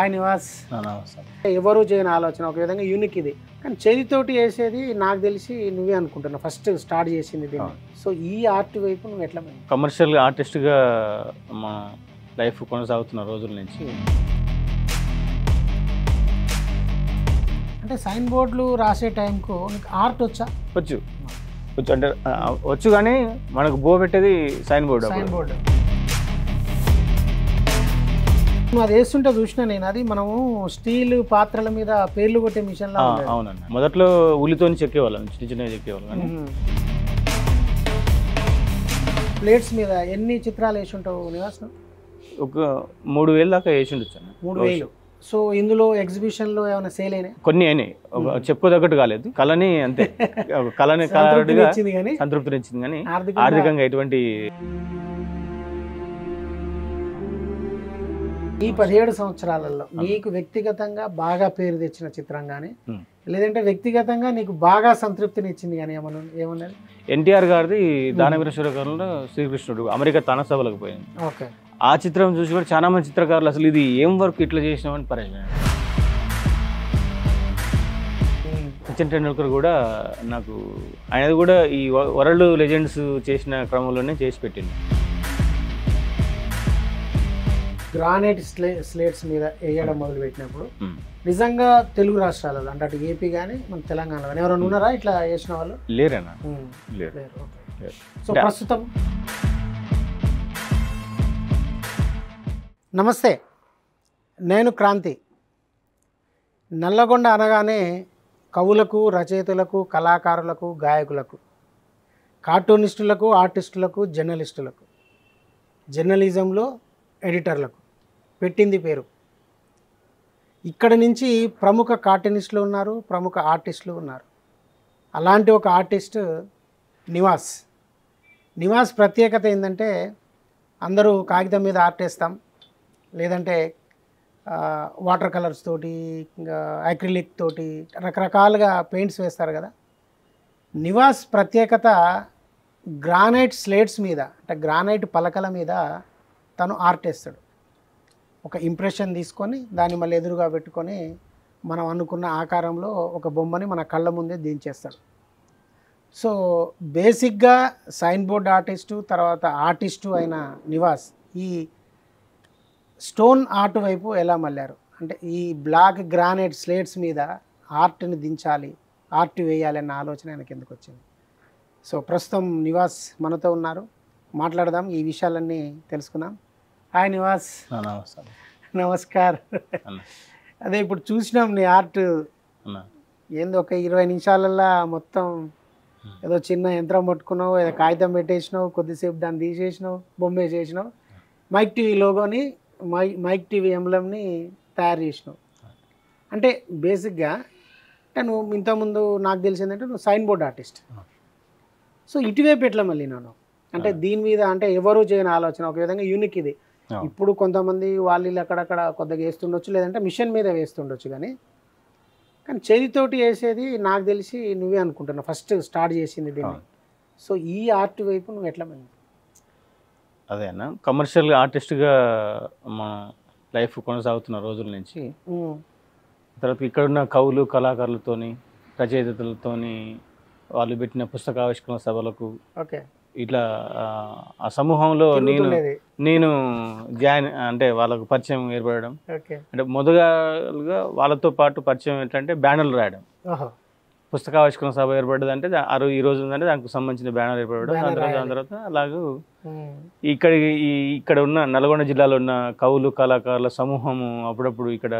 Hi Nivas. ఎవరు చేయని ఆలోచన ఒక విధంగా యూనిక్ ఇది, కానీ చేతితోటి వేసేది నాకు తెలిసి నువ్వే అనుకుంటున్నా ఫస్ట్ స్టార్ట్ చేసింది దీన్ని. సో ఈ ఆర్ట్ వైపు నువ్వు ఎట్లా కమర్షియల్ ఆర్టిస్ట్గా మా లైఫ్ కొనసాగుతున్న రోజుల నుంచి అంటే సైన్ బోర్డులు రాసే టైంకు నీకు ఆర్ట్ వచ్చా? వచ్చు అంటే వచ్చు, కానీ మనకు బో పెట్టేది సైన్ బోర్డు. నువ్వు అది వేస్తుంటే చూసినా నేను, అది మనము స్టీల్ పాత్రల మీద పేర్లు కొట్టే మిషన్ లా. అవునండి, మొదట్లో ఉల్లితో చెక్కేవాళ్ళం, చిన్న చిన్నగా చెక్కేవాళ్ళం. కానీ ప్లేట్స్ మీద ఎన్ని చిత్రాలు వేసి ఉంటావు నివాస్? ఒక 3000 దాకా వేసి ఉండొచ్చు. 3000. సో ఇందులో ఎగ్జిబిషన్ లో ఏమైనా సేల్ అయినాయి? కొన్ని అయినాయి, చెప్పుకోదగ్గట్టు కాలేదు. కళని అంతే, కళని సంతృప్తినిచ్చింది, కానీ ఆర్థికంగా ఎటువంటి. ఈ 17 సంవత్సరాలలో నీకు వ్యక్తిగతంగా బాగా పేరు తెచ్చిన చిత్రం కానీ, లేదంటే వ్యక్తిగతంగా నీకు బాగా సంతృప్తినిచ్చింది కానీ ఏమన్నది? ఎన్టీఆర్ గారిది దానవీరేశ్వర గారిలో శ్రీకృష్ణుడు అమెరికా తన సభలకు పోయింది. ఓకే, ఆ చిత్రం చూసి కూడా చాలా మంది చిత్రకారులు అసలు ఇది ఏం వర్క్ ఇట్లా చేసినామని పరిచయం. సచిన్ టెండూల్కర్ కూడా నాకు, ఆయనది కూడా ఈ వరల్డ్ లెజెండ్స్ చేసిన క్రమంలోనే చేసి పెట్టింది. గ్రానైట్ స్లేట్స్ మీద వేయడం మొదలు పెట్టినప్పుడు నిజంగా తెలుగు రాష్ట్రాలలో అంటే అటు ఏపీ కానీ మన తెలంగాణలో కానీ ఎవరైనా ఉన్నారా ఇట్లా చేసిన వాళ్ళు? లేరేనా? సో ప్రస్తుతం నమస్తే, నేను క్రాంతి. నల్లగొండ అనగానే కవులకు, రచయితలకు, కళాకారులకు, గాయకులకు, కార్టూనిస్టులకు, ఆర్టిస్టులకు, జర్నలిస్టులకు, జర్నలిజంలో ఎడిటర్లకు పెట్టింది పేరు. ఇక్కడ నుంచి ప్రముఖ కార్టూనిస్టులు ఉన్నారు, ప్రముఖ ఆర్టిస్టులు ఉన్నారు. అలాంటి ఒక ఆర్టిస్ట్ నివాస్. నివాస్ ప్రత్యేకత ఏంటంటే, అందరూ కాగితం మీద ఆర్ట్ వేస్తాం, లేదంటే వాటర్ కలర్స్ తోటి, అక్రిలిక్ తోటి రకరకాలుగా పెయింట్స్ వేస్తారు కదా. నివాస్ ప్రత్యేకత గ్రానైట్ స్లేట్స్ మీద, అంటే గ్రానైట్ పలకల మీద తను ఆర్ట్ వేస్తాడు. ఒక ఇంప్రెషన్ తీసుకొని దాన్ని మళ్ళీ ఎదురుగా పెట్టుకొని మనం అనుకున్న ఆకారంలో ఒక బొమ్మని మన కళ్ళ ముందే దించేస్తాడు. సో బేసిక్గా సైన్ బోర్డ్ ఆర్టిస్టు, తర్వాత ఆర్టిస్టు అయిన నివాస్ ఈ స్టోన్ ఆర్ట్ వైపు ఎలా మళ్ళారు? అంటే ఈ బ్లాక్ గ్రానైట్ స్లేట్స్ మీద ఆర్ట్ని దించాలి, ఆర్ట్ వేయాలి అన్న ఆలోచన ఆయనకి ఎందుకు వచ్చింది? సో ప్రస్తుతం నివాస్ మనతో ఉన్నారు, మాట్లాడదాం, ఈ విషయాలన్నీ తెలుసుకుందాం. హాయ్ నివాస్. నమస్కారం. అదే ఇప్పుడు చూసినాం నీ ఆర్ట్, ఏంది ఒక 20 నిమిషాలల్లో మొత్తం ఏదో చిన్న యంత్రం పట్టుకున్నావు, ఏదో కాగితం పెట్టేసినావు, కొద్దిసేపు దాన్ని తీసేసినావు, బొమ్మ వేసేసినావు, మైక్ టీవీ లోగోని, మైక్ టీవీ ఎంబ్లమ్ని తయారు చేసినావు. అంటే బేసిక్గా అంటే నువ్వు ఇంతకుముందు నాకు తెలిసిందంటే నువ్వు సైన్ బోర్డ్ ఆర్టిస్ట్. సో ఇటువైపు ఎట్లా మళ్ళీ నన్ను అంటే దీని మీద అంటే ఎవరు చేయని ఆలోచన ఒక విధంగా యూనిక్ ఇది. ఇప్పుడు కొంతమంది వాళ్ళు అక్కడక్కడ కొద్దిగా వేస్తుండొచ్చు, లేదంటే మిషన్ మీద వేస్తుండొచ్చు, కానీ చేతితోటి వేసేది నాకు తెలిసి నువ్వే అనుకుంటున్నా ఫస్ట్ స్టార్ట్ చేసింది దీన్ని. సో ఈ ఆర్ట్ వైపు నువ్వు ఎట్లా మళ్ళీ? అదే అన్న, కమర్షియల్ ఆర్టిస్ట్గా మా లైఫ్ కొనసాగుతున్న రోజుల నుంచి తర్వాత ఇక్కడున్న కవులు, కళాకారులతోని, రచయితలతోని వాళ్ళు పెట్టిన పుస్తకావిష్కరణ సభలకు ఇట్లా ఆ సమూహంలో నేను జాయిన్, అంటే వాళ్ళకు పరిచయం ఏర్పడడం. అంటే మొదలుగా వాళ్ళతో పాటు పరిచయం ఏంటంటే బ్యానర్లు రాయడం. పుస్తకావిష్కరణ సభ ఏర్పడ్డది అంటే ఈ రోజు ఉందంటే దానికి సంబంధించిన బ్యానర్ ఏర్పడడం. దాని తర్వాత అలాగే ఇక్కడ ఉన్న నల్గొండ జిల్లాలో ఉన్న కవులు, కళాకారుల సమూహము అప్పుడప్పుడు ఇక్కడ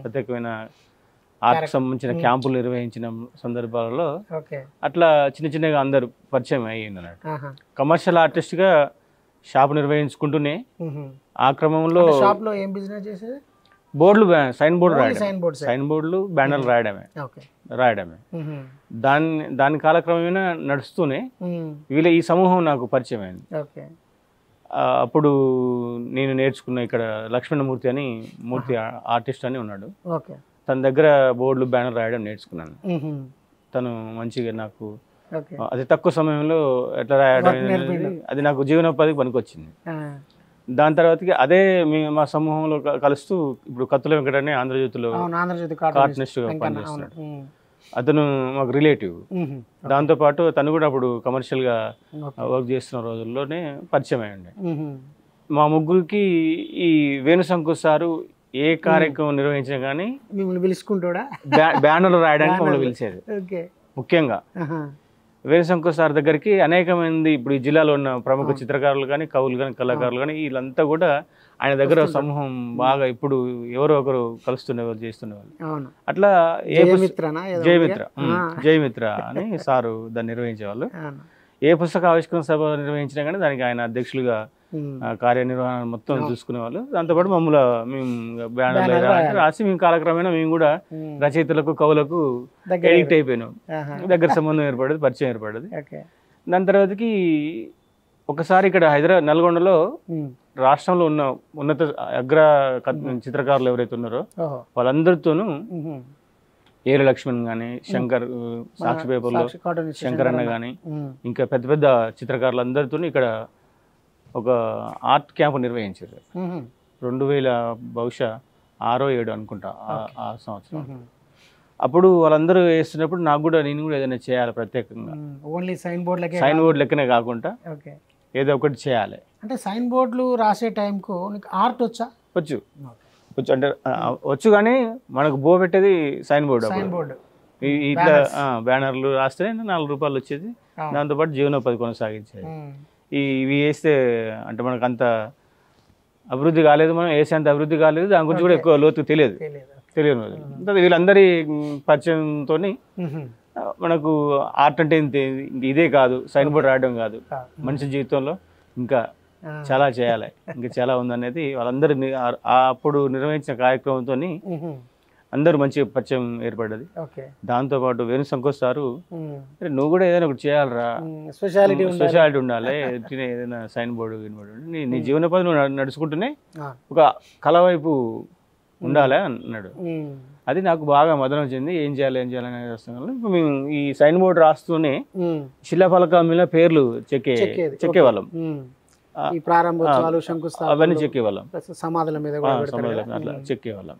ప్రత్యేకమైన ఆర్ట్కి సంబంధించిన క్యాంపులు నిర్వహించిన సందర్భాలలో అట్లా చిన్న చిన్నగా అందరూ పరిచయం అయ్యింది అన్నట్టు. కమర్షియల్ ఆర్టిస్ట్గా షాప్ నిర్వహించుకుంటూనే ఆ క్రమంలో బోర్డులు, సైన్ బోర్డులు, బ్యానర్లు రాయడమే దాని కాలక్రమేణా నడుస్తూనే ఈ సమూహం నాకు పరిచయం అయింది. అప్పుడు నేను నేర్చుకున్న ఇక్కడ లక్ష్మణమూర్తి అని మూర్తి ఆర్టిస్ట్ అని ఉన్నాడు, తన దగ్గర బోర్డులు, బ్యానర్ రాయడం నేర్చుకున్నాను. తను మంచిగా నాకు అతి తక్కువ సమయంలో ఎట్లా రాయడం అది నాకు జీవనోపాధికి పనికొచ్చింది. దాని తర్వాతకి అదే మా సమూహంలో కలుస్తూ ఇప్పుడు కత్తుల వెంకట అని ఆంధ్రజ్యోతిలో అవును, ఆంధ్రజ్యోతి కార్టూనిస్ట్గా పనిచేస్తున్నాడు. అతను మాకు రిలేటివ్. దాంతోపాటు తను కూడా అప్పుడు కమర్షియల్గా వర్క్ చేస్తున్న రోజుల్లోనే పరిచయం అయ్యండి. మా ముగ్గురికి ఈ వేణుశంకర్ సారు ఏ కార్యక్రమం నిర్వహించినా కానీ మిమ్మల్ని పిలుచుకుంటాడా, బ్యానర్లు రాయడానికి మమ్మల్ని పిలిచేది. ముఖ్యంగా వేణుశంకర్ సార్ దగ్గరికి అనేక మంది ఇప్పుడు ఈ జిల్లాలో ఉన్న ప్రముఖ చిత్రకారులు కానీ, కవులు కానీ, కళాకారులు కానీ వీళ్ళంతా కూడా ఆయన దగ్గర సమూహం బాగా ఇప్పుడు ఎవరో ఒకరు కలుస్తుండేవాళ్ళు, చేస్తుండేవాళ్ళు. అట్లా జయమిత్ర అని సారు దాన్ని నిర్వహించేవాళ్ళు. ఏ పుస్తక ఆవిష్కరణ సభ నిర్వహించినా కానీ దానికి ఆయన అధ్యక్షులుగా కార్యనిర్వహణ మొత్తం చూసుకునేవాళ్ళు. దాంతోపాటు మమ్మల్ని మేము బ్యానర్లు రాసి మేము కాలక్రమేణా మేము కూడా రచయితలకు, కవులకు ఎడిక్ట్ అయిపోయినాం. దగ్గర సంబంధం ఏర్పడేది, పరిచయం ఏర్పడేది. దాని తర్వాతకి ఒకసారి ఇక్కడ నల్గొండలో రాష్ట్రంలో ఉన్న ఉన్నత అగ్ర చిత్రకారులు ఎవరైతే ఉన్నారో వాళ్ళందరితోనూ ఏర లక్ష్మణ్ కానీ, శంకర్ సాక్షి పేపర్లో శంకర్ అన్న కానీ, ఇంకా పెద్ద పెద్ద చిత్రకారులందరితో ఇక్కడ ఒక ఆర్ట్ క్యాంప్ నిర్వహించారు. 2000 బహుశా 6-7 అనుకుంటా ఆ సంవత్సరం. అప్పుడు వాళ్ళందరూ వేస్తున్నప్పుడు నేను కూడా ఏదైనా చేయాలి ప్రత్యేకంగా. ఓన్లీ సైన్ బోర్డ్ లెక్కనే కాకుండా ఏదో ఒకటి చేయాలి. అంటే సైన్ బోర్డులు రాసే టైంకు నీకు ఆర్ట్ వచ్చా? వచ్చు అంటే వచ్చు, కానీ మనకు బో పెట్టేది సైన్ బోర్డు. ఇట్లా బ్యానర్లు రాస్తే 4 రూపాయలు వచ్చేది. దాంతోపాటు జీవనోపాధి కొనసాగించేది. ఇవి వేస్తే అంటే మనకు అంత అభివృద్ధి కాలేదు, మనం వేసేంత అభివృద్ధి కాలేదు, దాని గురించి కూడా ఎక్కువ లోతు తెలియదు. వీళ్ళందరి పరిచయంతో మనకు ఆర్ట్ అంటే ఇదే కాదు, సైన్ బోర్డు రాయడం కాదు, మనిషి జీవితంలో ఇంకా చాలా చేయాలి, ఇంకా చాలా ఉందనేది వాళ్ళందరూ అప్పుడు నిర్వహించిన కార్యక్రమంతో అందరూ మంచి పరిచయం ఏర్పడ్డది. దాంతోపాటు వేణుశంకర్ సారు నువ్వు కూడా ఏదైనా ఒకటి చేయాలరా, స్పెషాలిటీ ఉండాలి, ఏదైనా సైన్ బోర్డు నీ జీవనోపాధి నువ్వు నడుచుకుంటూనే ఒక కళ వైపు ఉండాలి అన్నాడు. అది నాకు బాగా మదనం చెంది ఏం చేయాలి అనే ఇప్పుడు మేము ఈ సైన్ బోర్డు రాస్తూనే శిలాఫలకం మీద పేర్లు చెక్కేవాళ్ళం. అవన్నీ చెక్కేవాళ్ళం, సమాధుల మీద అట్లా చెక్కేవాళ్ళం.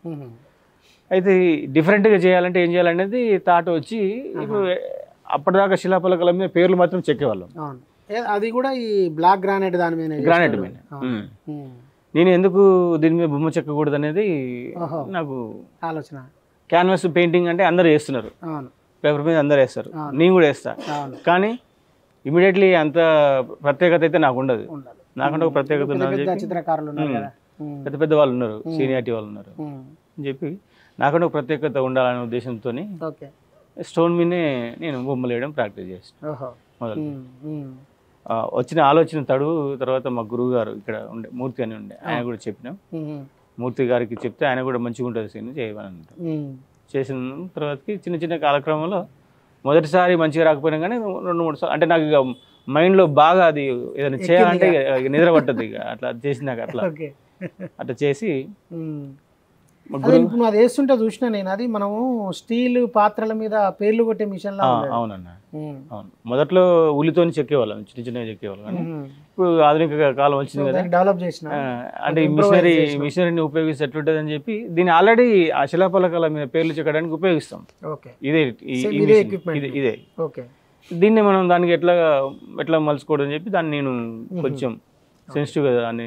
అయితే డిఫరెంట్గా చేయాలంటే ఏం చేయాలనేది థాట్ వచ్చి ఇప్పుడు అప్పటిదాకా శిలాఫలకాల మీద పేర్లు మాత్రం చెక్కేవాళ్ళం. అది కూడా ఈ బ్లాక్ గ్రానైట్ గ్రానైట్ మీద. నేను ఎందుకు దీని మీద బొమ్మ చెక్కకూడదు అనేది నాకు ఆలోచన. క్యాన్వాస్ పెయింటింగ్ అంటే అందరూ వేస్తున్నారు, పేపర్ మీద అందరూ వేస్తారు, నేను కూడా వేస్తా. కానీ ఇమీడియట్లీ అంత ప్రత్యేకత అయితే నాకు ఉండదు. నాకంటే ఒక ప్రత్యేకత పెద్ద పెద్ద వాళ్ళు ఉన్నారు, సీనియారిటీ వాళ్ళు ఉన్నారు అని చెప్పి నాకంటే ఒక ప్రత్యేకత ఉండాలనే ఉద్దేశంతో స్టోన్ మీదే నేను బొమ్మలు వేయడం ప్రాక్టీస్ చేస్తాను. మొదలు వచ్చిన ఆలోచన తర్వాత మా గురువు గారు ఇక్కడ ఉండే మూర్తి అని ఉండే, ఆయన కూడా చెప్పినాం. మూర్తి గారికి చెప్తే ఆయన కూడా మంచిగా ఉంటుంది సీన్ చేయమని అంటారు. చేసిన తర్వాతకి చిన్న చిన్న కాలక్రమంలో మొదటిసారి మంచిగా రాకపోయినా కానీ 2-3 సార్లు అంటే నాకు ఇక మైండ్లో బాగా అది ఏదైనా చేయాలంటే నిద్ర పట్టదు. ఇక అట్లా చేసినాక అట్లా చేసి ఇప్పుడు అది వేస్తుంటే చూసినా నేను, అది మనము స్టీల్ పాత్రల మీద పేర్లు కొట్టే మిషన్. అవునన్నా, అవును. మొదట్లో ఉల్లితోని చెక్కేవాళ్ళం, చిన్న చిన్నగా చెక్కేవాళ్ళం. కానీ ఇప్పుడు ఆధునిక కాలం వచ్చింది కదా, డెవలప్ చేసిన అంటే మిషనరీని ఉపయోగిస్తే ఎట్లుంటుంది అని చెప్పి దీన్ని ఆల్రెడీ ఆ శిలాఫలకాల మీద పేర్లు చెక్కడానికి ఉపయోగిస్తాం. ఇదే దీన్ని మనం దానికి ఎట్లా మలుచుకోవడం అని చెప్పి దాన్ని నేను కొంచెం సెన్సిటివ్ అని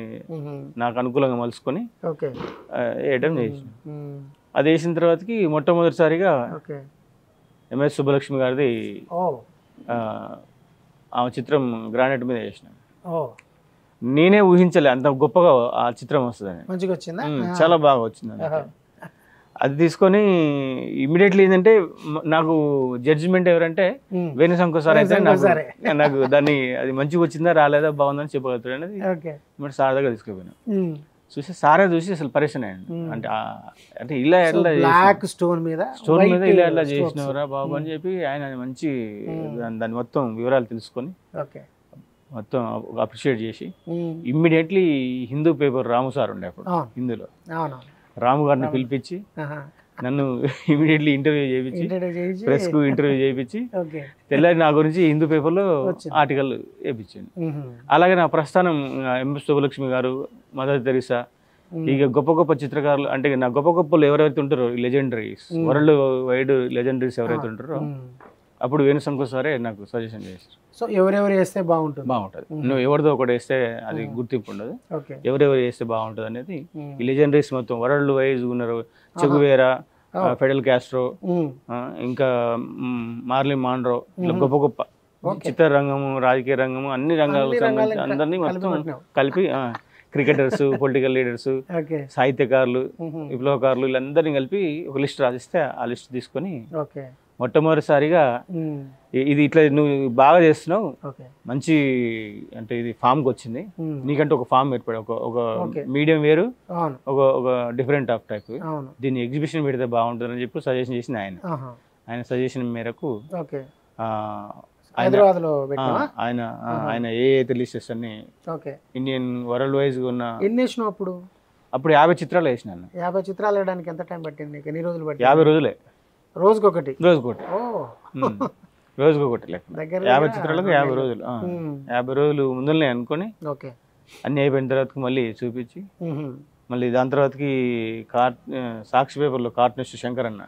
నాకు అనుకూలంగా మలుచుకొని వేయడం చేసిన. అది వేసిన తర్వాతకి మొట్టమొదటిసారిగా ఎంఎస్ సుబ్బలక్ష్మి గారిది ఆమె చిత్రం గ్రానైట్ మీద వేసిన. నేనే ఊహించలే అంత గొప్పగా ఆ చిత్రం వస్తుందని. మంచిగా వచ్చిందా? చాలా బాగా వచ్చింది. అది తీసుకొని ఇమీడియట్లీ ఏంటంటే నాకు జడ్జిమెంట్ ఎవరంటే వేణుశంకర్ సార్ అయితే నాకు దాన్ని అది మంచిగా వచ్చిందా రాలేదా బాగుందని చెప్పగలుగుతాడు అనేది సార్ దగ్గర తీసుకుపోయినా. చూసి సారే చూసి అసలు పరిశ్రమ అయ్యండి. అంటే ఇలా స్టోన్ మీద ఇలా చేసినవరా బాబు అని చెప్పి ఆయన మంచి దాని మొత్తం వివరాలు తెలుసుకొని మొత్తం అప్రిషియేట్ చేసి ఇమ్మీడియట్లీ హిందూ పేపర్ రాము సార్ ఉండే అప్పుడు హిందూలో రాము గారిని పిలిపించి నన్ను ఇమీడియట్లీ ఇంటర్వ్యూ చేయించి ఇంటర్వ్యూ చేయించి ప్రెస్కు ఇంటర్వ్యూ చేయించి ఓకే తెల్లారి నా గురించి హిందూ పేపర్లో ఆర్టికల్ వేయించాను. అలాగే నా ప్రస్థానం ఎంఎస్ సుబ్బలక్ష్మి గారు, మదర్ తెరిసా, ఇక గొప్ప గొప్ప చిత్రకారులు అంటే నా గొప్ప గొప్పలు ఎవరైతే ఉంటారో లెజెండరీస్, వరల్డ్ వైడ్ లెజెండరీస్ ఎవరైతే ఉంటారో అప్పుడు వేణుశంకర్ సారే నాకు సజెషన్ చేశారు. సో ఎవరెవరు వేస్తే బాగుంటుంది నువ్వు ఎవరిదో ఒకటి వేస్తే అది గుర్తింపు ఉండదు, ఎవరెవరు వేస్తే బాగుంటుంది అనేది ఈ లెజెండరీస్ మొత్తం వరల్డ్ వైజ్ ఉన్నారు. చెగువేరా, ఫెడల్ కాస్ట్రో, ఇంకా మార్లిన్ మాన్రో, ఇట్లా గొప్ప గొప్ప చిత్రరంగము, రాజకీయ రంగము, అన్ని రంగాలకు సంబంధించి అందరినీ మొత్తం కలిపి క్రికెటర్స్, పొలిటికల్ లీడర్స్, సాహిత్యకారులు, విప్లవకారులు వీళ్ళందరినీ కలిపి ఒక లిస్ట్ రాసిస్తే ఆ లిస్ట్ తీసుకొని మొట్టమొదటిసారిగా ఇది ఇట్లా నువ్వు బాగా చేస్తున్నావు, మంచి అంటే ఇది ఫామ్కి వచ్చింది, నీకంటే ఒక ఫామ్ ఏర్పడి ఒక మీడియం వేరు, ఒక డిఫరెంట్ ఆఫ్ టైప్, దీన్ని ఎగ్జిబిషన్ పెడితే బాగుంటుంది అని చెప్పి సజెషన్ చేసింది ఆయన. ఆయన సజెషన్ మేరకు ఆయన ఆయన ఏ లిస్టెస్ అన్ని ఇండియన్ వరల్డ్ వైజ్ ఉన్న అప్పుడు 50 చిత్రాలు వేసినాను. 50 చిత్రాలు వేయడానికి ఎంత టైం పట్టింది? ఎన్ని రోజులు పట్టింది? 50 రోజులే. రోజుకొకటి లెక్క. 50 చిత్రాలకు 50 రోజులు. 50 రోజులు ముందులనే అనుకొని అన్ని అయిపోయిన తర్వాత మళ్ళీ చూపించి మళ్ళీ దాని తర్వాతకి సాక్షి పేపర్లో కార్టూనిస్ట్ శంకర్ అన్న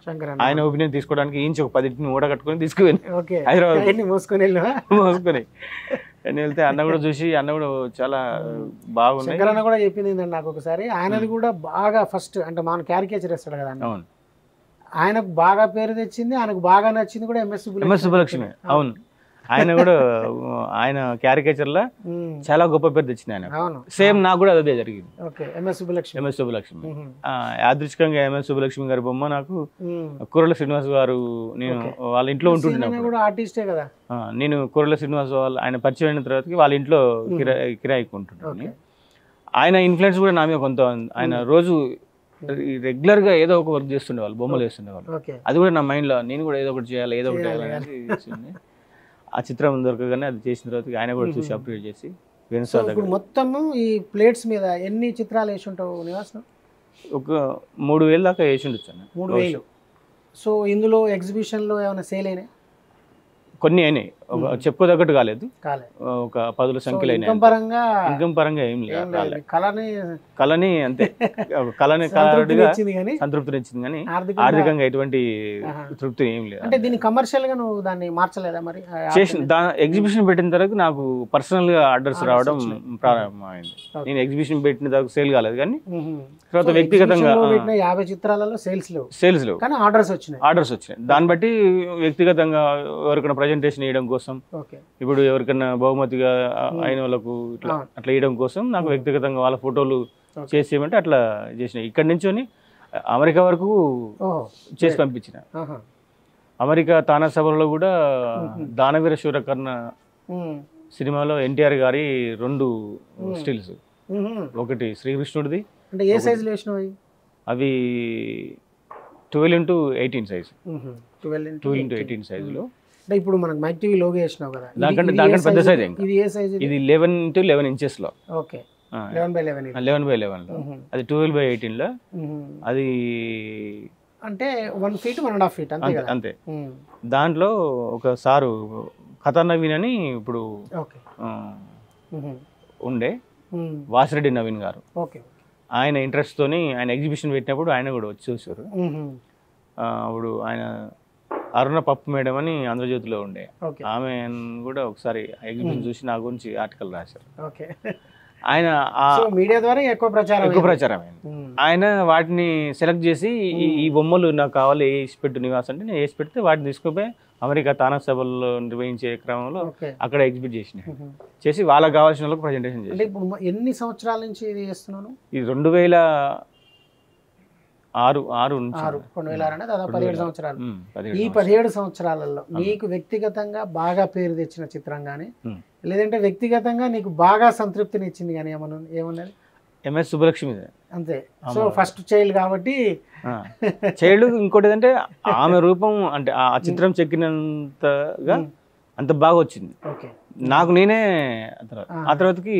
ఆయన ఒపీనియన్ తీసుకోవడానికి ఈంచి ఒక 10 ఓడగట్టుకొని తీసుకుని హైదరాబాద్ మోసుకొని వెళ్తే అన్న కూడా చూసి అన్న కూడా చాలా బాగుంది. శంకర్ అన్న కూడా చెప్పింది ఏంటంటే నాకు ఒకసారి ఆయనది కూడా బాగా ఫస్ట్ అంటే మన క్యారికేచర్ వేస్తాడు కదా, అవును, ఆయనకు బాగా పేరు తెచ్చింది, ఆయనకు బాగా నచ్చింది కూడా ఎంఎస్ సుబ్బలక్ష్మి. అవును, ఆయన కూడా ఆయన క్యారికేచర్ లా చాలా గొప్ప పేరు తెచ్చింది ఆయన. సేమ్ నాకు కూడా అదే జరిగింది. ఎంఎస్ సుబ్బలక్ష్మి యాదృచ్ఛికంగా ఎంఎస్ సుబ్బలక్ష్మి గారి బొమ్మ నాకు కుర్రల శ్రీనివాస్ గారు, నేను వాళ్ళ ఇంట్లో ఉంటుంటున్నాను, ఆర్టిస్టే కదా, నేను కుర్రల శ్రీనివాస్ వాళ్ళు ఆయన పరిచయం అయిన తర్వాత వాళ్ళ ఇంట్లో కిరాయికి ఉంటుంటాను. ఆయన ఇన్ఫ్లుయెన్స్ కూడా నా మీద కొంత, ఆయన రోజు రెగ్యులర్ గా ఏదో ఒక వర్క్ చేస్తుండేవాళ్ళు, బొమ్మలు వేస్తుండేవాళ్ళు. అది కూడా నా మైండ్ లో నేను కూడా ఏదో ఒకటి చేయాలి, ఏదో ఒకటి చేయాలి అనేది. ఆ చిత్రం దొరకగానే అది చేసిన తర్వాత ఆయన కూడా చూసి అప్రిషియేట్ చేసి మొత్తము ఈ ప్లేట్స్ మీద ఎన్ని చిత్రాలు వేసి ఉంటావు నివాసం? ఒక 3000 దాకా వేసి ఉండొచ్చు. 3000. సో ఇందులో ఎగ్జిబిషన్ లో ఏమైనా సేల్ అయినాయి? కొన్ని అయినాయి, చెప్పుకోదగ్గట్టు కాలేదు, ఒక 10 సంఖ్యలో అయినాయి. ఇన్కమ్ పరంగా ఏం లేదు, కళని అంతే కళని సంతృప్తినిచ్చింది కానీ ఆర్థికంగా ఎటువంటి తృప్తి ఏం లేదు. అంటే దీన్ని కమర్షియల్ గా నువ్వు దాన్ని మార్చలేదా మరి? ఎగ్జిబిషన్ పెట్టిన తర్వాత నాకు పర్సనల్ గా ఆర్డర్స్ రావడం ప్రారంభమైంది. నేను ఎగ్జిబిషన్ పెట్టిన తర్వాత సేల్ కాలేదు కానీ తర్వాత వ్యక్తిగతంగా 50 చిత్రాలలో సేల్స్ లేవు కానీ ఆర్డర్స్ వచ్చినాయి. దాన్ని బట్టి వ్యక్తిగతంగా ఎవరికైనా ప్రజెంటేషన్ ఇవ్వడం కోసం, ఇప్పుడు ఎవరికైనా బహుమతిగా అయిన వాళ్ళకు అట్లా ఇవ్వడం కోసం నాకు వ్యక్తిగతంగా వాళ్ళ ఫోటోలు చేసేయమంటే అట్లా చేసిన. ఇక్కడి నుంచి అమెరికా వరకు చేసి పంపించిన. అమెరికా తానా సభలో కూడా దానవీర శూరకర్ణ సినిమాలో ఎన్టీఆర్ గారి 2 స్టిల్స్, ఒకటి శ్రీకృష్ణుడిది, అవి 12x18 సైజు, 12x18 సైజులో. ఇప్పుడు మనకు మైక్ టీవీ లోగో వేసినావు కదా, దానికంటే పెద్ద సైజ్. ఇది ఏ సైజ్? ఇది 11x11 ఇంచెస్ లో. ఓకే, 11x11 లో. అది 12x18 లో. అది అంటే 1 feet 1.5 feet అంతే. దాంట్లో ఒక సారు కథా నవీన్ అని ఇప్పుడు ఉండే వాసిరెడ్డి నవీన్ గారు, ఆయన ఇంట్రెస్ట్ తోని ఆయన ఎగ్జిబిషన్ పెట్టినప్పుడు ఆయన కూడా వచ్చి చూసారు. అప్పుడు ఆయన అరుణ పప్పు మేడం అని ఆంధ్రజ్యోతిలో ఉండే, ఆమె కూడా ఒకసారి ఎగ్జిబిషన్ చూసి నా గురించి ఆర్టికల్ రాశారు. ఆయన మీడియా ద్వారా ఎక్కువ ప్రచారం అయింది. ఆయన వాటిని సెలెక్ట్ చేసి ఈ బొమ్మలు నాకు కావాలి, వేసి పెట్టు నివాస్ అంటే నేను వేసి పెడితే వాటిని తీసుకుపోయి అమెరికా తానా సభల్లో నిర్వహించే క్రమంలో అక్కడ ఎగ్జిబిట్ చేసి వాళ్ళకి కావాల్సిన వాళ్ళకి ప్రజెంటేషన్ చేసి. ఎన్ని సంవత్సరాల నుంచి ఇది చేస్తున్నాను? ఇది 2006 నుంచి 17 సంవత్సరాలు. ఈ 17 సంవత్సరాలలో నీకు వ్యక్తిగతంగా బాగా పేరు తెచ్చిన చిత్రం కానీ, లేదంటే వ్యక్తిగతంగా నీకు బాగా సంతృప్తిని ఇచ్చింది కానీ ఏమన్నది? ఎంఎస్ సుబ్బలక్ష్మి అంతే. సో ఫస్ట్ చైల్డ్ కాబట్టి చైల్డ్. ఇంకోటి ఏంటంటే ఆమె రూపం అంటే ఆ చిత్రం చెక్కినంతగా అంత బాగా వచ్చింది నాకు. నేనే ఆ తర్వాతకి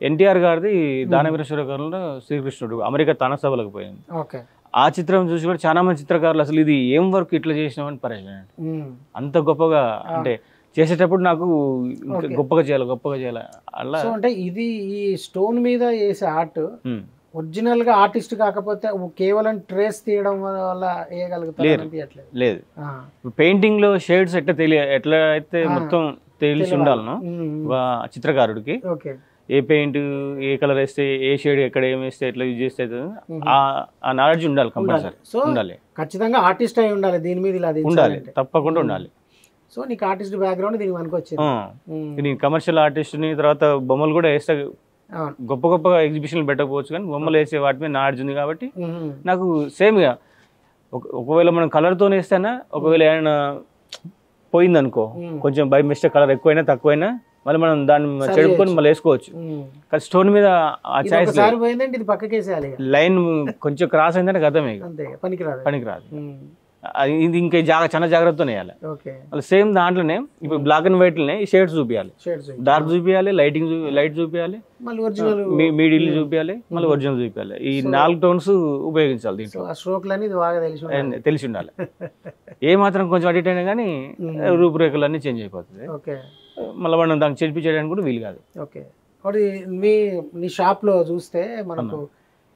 ఎన్టీఆర్ గారిది దానవీర శూరకర్ణలో శ్రీకృష్ణుడు అమెరికా తానా సభలకు పోయింది. ఆ చిత్రం చూసి కూడా చాలా మంది చిత్రకారులు అసలు ఇది ఏం వర్క్ ఇట్లా చేసినామని పరేషాన్. అంత గొప్పగా అంటే చేసేటప్పుడు నాకు ఇంకా గొప్పగా చేయాలి అలా. సో అంటే ఇది ఈ స్టోన్ మీద వేసే ఆర్ట్ ఒరిజినల్ గా ఆర్టిస్ట్ కాకపోతే కేవలం ట్రేస్ తీయడం వల్ల వేయగలుగుతారు. లేదు, పెయింటింగ్ లో షేడ్స్ ఎట్లా అయితే మొత్తం తెలిసి ఉండాలనో చిత్రకారుడికి, ఏ పెయింట్ ఏ కలర్ వేస్తే ఏ షేడ్ ఎక్కడ ఏం వేస్తే ఎట్లా యూజ్ చేస్తే ఆ నాలెడ్జ్ ఉండాలి, కంపల్సరీ ఉండాలి. ఖచ్చితంగా ఆర్టిస్ట్ అయి ఉండాలి, దీని మీద ఇలా ఉండాలి, తప్పకుండా ఉండాలి. సో నీకు ఆర్టిస్ట్ బ్యాక్గ్రౌండ్ దీనికి పనికొచ్చింది. నేను కమర్షియల్ ఆర్టిస్ట్ని, తర్వాత బొమ్మలు కూడా వేస్తా. గొప్ప గొప్ప ఎగ్జిబిషన్లు పెట్టకపోవచ్చు కానీ బొమ్మలు వేసే వాటి మీద నాలెడ్జ్ ఉంది కాబట్టి నాకు సేమ్గా ఒకవేళ మనం కలర్తో వేస్తేనా, ఒకవేళ ఏమైనా పోయిందనుకో కొంచెం బై మిస్టేక్ కలర్ ఎక్కువైనా తక్కువైనా మళ్ళీ మనం దాన్ని చెడుకొని మళ్ళీ వేసుకోవచ్చు. కానీ స్టోన్ మీద ఆ చాయిస్ లైన్ కొంచెం క్రాస్ అయిందంటే గతమే, పనికిరాదు. ఇది ఇంకా చాలా జాగ్రత్తతో వేయాలి. మళ్ళీ సేమ్ దాంట్లోనే ఇప్పుడు బ్లాక్ అండ్ వైట్ లోనే ఈ షేడ్స్ చూపించాలి, డార్క్ చూపించాలి, లైట్ చూపించాలి, మీడియం చూపించాలి, మళ్ళీ ఒరిజినల్ చూపించాలి. ఈ 4 టోన్స్ ఉపయోగించాలి. దీంట్లో తెలిసి ఉండాలి. ఏ మాత్రం కొంచెం అడిట్ అయినా కానీ రూపురేఖలన్నీ చేంజ్ అయిపోతుంది. మళ్ళీ మనం దాన్ని చెడిపించడానికి కూడా వీలు కాదు. నీ షాప్ లో చూస్తే మనకు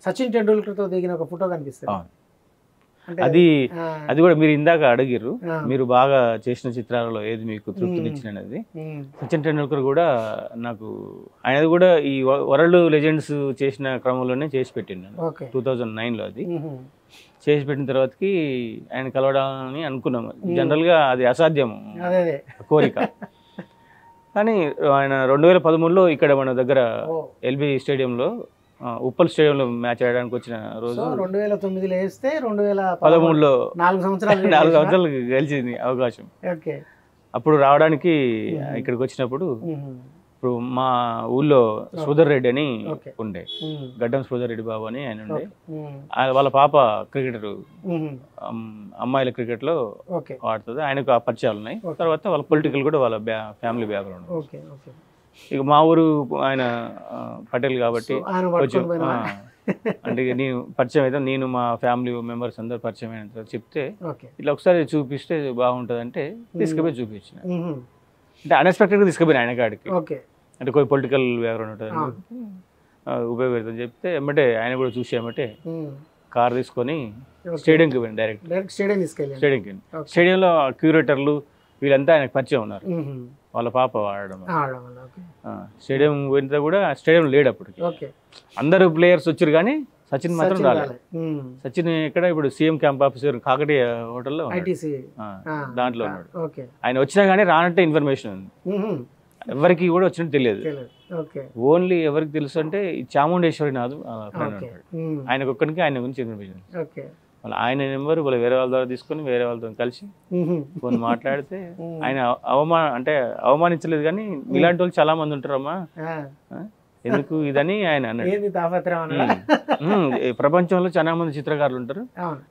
సచిన్ టెండూల్కర్ తో దిగిన ఒక ఫోటో కనిపిస్తుంది. అది కూడా మీరు ఇందాక అడిగిర్రు, మీరు బాగా చేసిన చిత్రాలలో ఏది మీకు తృప్తినిచ్చినది. సచిన్ టెండూల్కర్ కూడా నాకు ఆయనది కూడా ఈ వరల్డ్ లెజెండ్స్ చేసిన క్రమంలోనే చేసి పెట్టినాను 2009లో. అది చేసి పెట్టిన తర్వాతకి ఆయన కలవడాలని అనుకున్నాము. జనరల్ గా అది అసాధ్యం కోరిక. కానీ ఆయన 2013లో ఇక్కడ మన దగ్గర ఎల్బీ స్టేడియంలో, ఉప్పల్ స్టేడియంలో మ్యాచ్ ఆడడానికి వచ్చిన రోజు 2009లో వేస్తే 2013లో 4 సంవత్సరాలు గెలిచింది అవకాశం. అప్పుడు రావడానికి ఇక్కడికి వచ్చినప్పుడు ఇప్పుడు మా ఊళ్ళో సుధర్ రెడ్డి అని ఉండే, గడ్డం సుధర్ రెడ్డి బాబు అని ఆయన ఉండే. వాళ్ళ పాప క్రికెటర్, అమ్మాయిల క్రికెట్ లో ఆడుతుంది. ఆయనకు ఆ పరిచయాలు ఉన్నాయి. తర్వాత వాళ్ళ పొలిటికల్ కూడా వాళ్ళ ఫ్యామిలీ బ్యాక్గ్రౌండ్. ఇక మా ఊరు ఆయన పటేల్ కాబట్టి కొంచెం అంటే నేను పరిచయం అయితే, నేను మా ఫ్యామిలీ మెంబర్స్ అందరు పరిచయం అయిన చెప్తే ఇట్లా ఒకసారి చూపిస్తే బాగుంటుంది అంటే తీసుకుపోయి చూపించిన. అంటే అన్ఎక్స్పెక్టెడ్గా తీసుకుపోయిన ఆయన కాడికి. అంటే కొన్ని పొలిటికల్ బ్యాక్గ్రౌండ్ ఉంటుంది, ఉపయోగపడుతుంది చెప్తే ఎమ్మటే ఆయన కూడా చూసి ఎమ్మటే కార్ తీసుకొని స్టేడియంకి పోయింది. డైరెక్ట్ స్టేడియంకి. స్టేడియంలో క్యూరేటర్లు వీళ్ళంతా ఆయనకు పరిచయం ఉన్నారు, వాళ్ళ పాప ఆడడం. స్టేడియం పోయిన కూడా స్టేడియం లేడు అప్పటికి, అందరు ప్లేయర్స్ వచ్చారు కానీ సచిన్ మాత్రం రాలేదు. సచిన్ ఇక్కడ ఇప్పుడు సీఎం క్యాంప్ ఆఫీసర్ కాకతీయ హోటల్లో దాంట్లో ఉన్నాడు. ఆయన వచ్చినా కానీ రానంటే ఇన్ఫర్మేషన్ ఉంది, ఎవరికి కూడా వచ్చినట్టు తెలియదు. ఓన్లీ ఎవరికి తెలుసు అంటే చాముండేశ్వరి నాథ్ ఆయనకు ఒక్కడికి ఆయన గురించి ఇన్ఫర్మేషన్. వాళ్ళ ఆయన నెంబర్ వాళ్ళు వేరే వాళ్ళ ద్వారా తీసుకొని వేరే వాళ్ళతో కలిసి కొన్ని మాట్లాడితే ఆయన అవమానించలేదు. కానీ ఇలాంటి వాళ్ళు చాలా మంది ఉంటారమ్మా, ఎందుకు ఇదని ఆయన అన్నాడు. ప్రపంచంలో చాలా మంది చిత్రకారులు ఉంటారు,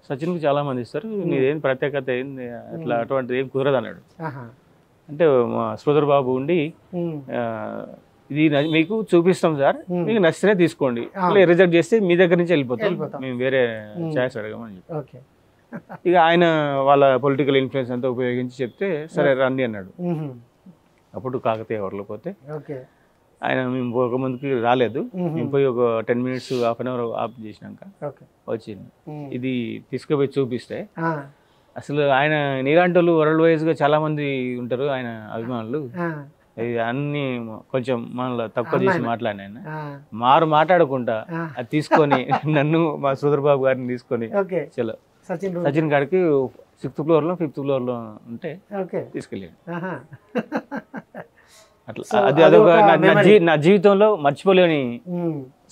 సచిన్ కు చాలా మంది ఇస్తారు, నీదేం ప్రత్యేకత ఏంది అట్లా అటువంటిది ఏం కుదరదు అన్నాడు. అంటే మా సోదరు బాబు ఉండి ఇది మీకు చూపిస్తాం సార్, మీకు నచ్చితే తీసుకోండి, రిజెక్ట్ చేస్తే మీ దగ్గర నుంచి వెళ్ళిపోతాం, మేము వేరే ఛాయిస్ అడగమని చెప్పి. ఇక ఆయన వాళ్ళ పొలిటికల్ ఇన్ఫ్లుయెన్స్ అంతా ఉపయోగించి చెప్తే సరే రండి అన్నాడు. అప్పుడు కాకతీయ హోటల్ పోతే ఆయన మేము ఒక ముందుకి రాలేదు, మేము పోయి ఒక 10 minutes half an hour off చేసినాక వచ్చింది. ఇది తీసుకుపోయి చూపిస్తే అసలు ఆయన నీలాంటి వాళ్ళు వరల్డ్ వైజ్ గా చాలా మంది ఉంటారు ఆయన అభిమానులు, అన్ని కొంచెం మనలో తక్కువ చేసి మాట్లాడిన మాట్లాడకుండా అది తీసుకొని నన్ను మా సుధర్ బాబు గారిని తీసుకొని చలో సచిన్ గారికి 6th floor లో 5th floor లో ఉంటే తీసుకెళ్ళాడు. అట్లా అది అదొక నా జీవితంలో మర్చిపోలేని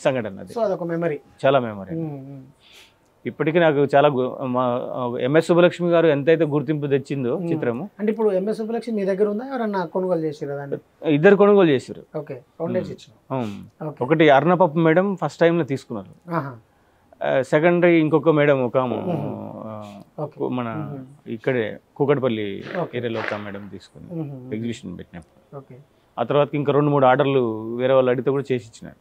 సంఘటన, అది చాలా మెమరీ. ఇప్పటికీ నాకు చాలా ఎంఎస్ సుబ్బలక్ష్మి గారు ఎంతైతే గుర్తింపు తెచ్చిందో చిత్రము. అంటే ఇప్పుడు ఎంఎస్ సుబ్బలక్ష్మి మీ దగ్గర ఉందా, ఎవరన్నా కొనుగోలు చేసారు? ఇద్దరు కొనుగోలు చేశారు. ఒకటి అర్ణపప్పు మేడం ఫస్ట్ టైం లో తీసుకున్నారు, సెకండరీ ఇంకొక మేడం ఒక మన ఇక్కడే కూకట్పల్లి ఏరియాలో ఒక మేడం తీసుకుని ఎగ్జిబిషన్ పెట్టినప్పుడు. ఆ తర్వాత ఇంకా 2-3 ఆర్డర్లు వేరే వాళ్ళు అడిగితే కూడా చేసి ఇచ్చినారు.